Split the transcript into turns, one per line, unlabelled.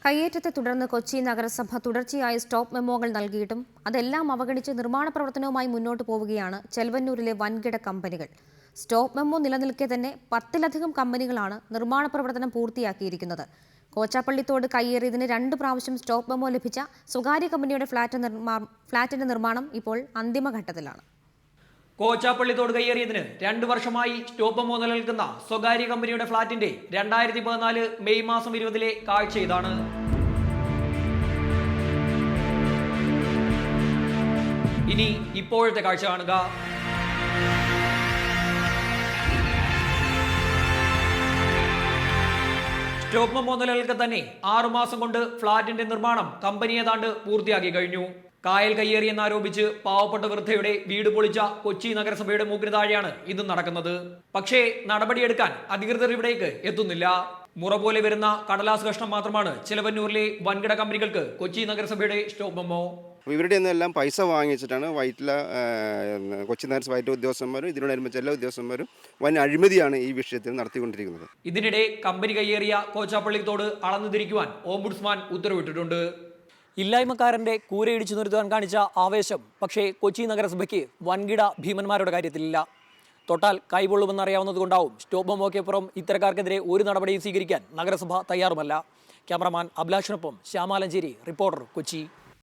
കയ്യേറ്റത്തെ തുടർന്ന് കൊച്ചി നഗരസഭ തുടർച്ചയായി സ്റ്റോപ്പ് മെമ്മോകൾ നൽകിയിട്ടും അതെല്ലാം അവഗണിച്ച് നിർമ്മാണ പ്രവർത്തനവുമായി മുന്നോട്ട് പോവുകയാണ് ചെലവന്നൂരിലെ വൻകിട കമ്പനികൾ. സ്റ്റോപ്പ് മെമ്മോ നിലനിൽക്കെ തന്നെ 10-ലധികം കമ്പനികളാണ് നിർമ്മാണ പ്രവർത്തനം പൂർത്തിയാക്കിയിരിക്കുന്നത്. കോച്ചാപ്പള്ളിത്തോട് കയ്യേറിയതിന് 2 പ്രാവശ്യം സ്റ്റോപ്പ് മെമ്മോ ലഭിച്ച സ്വകാര്യ കമ്പനിയുടെ ഫ്ളാറ്റിന്റെ നിർമ്മാണം ഇപ്പോൾ അന്തിമഘട്ടത്തിലാണ്.
കോച്ചാപ്പള്ളിത്തോട് കയ്യേറിയതിന് 2 വർഷമായി സ്റ്റോപ്പ് മെമ്മോ നിലനിൽക്കുന്ന സ്വകാര്യ കമ്പനിയുടെ ഫ്ളാറ്റിന്റെ 2014 മെയ് മാസം 20 കാഴ്ച ഇതാണ്. ഇനി ഇപ്പോഴത്തെ കാഴ്ച കാണുക. സ്റ്റോപ്പ് മെമ്മോ നിലനിൽക്കെ തന്നെ 6 മാസം കൊണ്ട് ഫ്ളാറ്റിന്റെ നിർമ്മാണം കമ്പനി ഏതാണ്ട് പൂർത്തിയാക്കി കഴിഞ്ഞു. കായൽ കയ്യേറിയെന്നാരോപിച്ച് പാവപ്പെട്ട വൃദ്ധയുടെ വീട് പൊളിച്ച കൊച്ചി നഗരസഭയുടെ മൂക്കിന് താഴെയാണ് ഇതും നടക്കുന്നത്. പക്ഷേ നടപടിയെടുക്കാൻ അധികൃതർ ഇവിടേക്ക് എത്തുന്നില്ല. മുറ പോലെ വരുന്ന കടലാസ് കഷ്ണം മാത്രമാണ് ചെലവന്നൂരിലെ വൻകിട കമ്പനികൾക്ക് കൊച്ചി നഗരസഭയുടെ സ്റ്റോപ്പ് മെമ്മോ.
ഇവരുടെ നിന്നെല്ലാം പൈസ വാങ്ങിച്ചിട്ടാണ് കൊച്ചി നഗരസഭ ഉദ്യോഗസ്ഥന്മാരും ഇതിനോടനുബന്ധിച്ച എല്ലാ ഉദ്യോഗസ്ഥന്മാരും വൻ അഴിമതിയാണ് ഈ വിഷയത്തിൽ നടത്തിക്കൊണ്ടിരിക്കുന്നത്.
ഇതിനിടെ കമ്പനി കയ്യേറിയ കോച്ചാപ്പള്ളിത്തോട് അളന്നുതിരിക്കുവാൻ ഓംബുഡ്സ്മാൻ ഉത്തരവിട്ടിട്ടുണ്ട്. ഇല്ലായ്മക്കാരന്റെ കൂരയിടിച്ചു നിർത്തുവാൻ കാണിച്ച ആവേശം പക്ഷേ കൊച്ചി നഗരസഭയ്ക്ക് വൻകിട ഭീമന്മാരുടെ കാര്യത്തിലില്ല. തൊട്ടാൽ കൈപൊള്ളുമെന്നറിയാവുന്നതുകൊണ്ടാവും സ്റ്റോപ്പ് മെമ്മോയ്ക്കപ്പുറം ഇത്തരക്കാർക്കെതിരെ ഒരു നടപടിയും സ്വീകരിക്കാൻ നഗരസഭ തയ്യാറുമല്ല. ക്യാമറമാൻ അഭിലാഷിനൊപ്പം ശ്യാമാലഞ്ചേരി, റിപ്പോർട്ടർ, കൊച്ചി.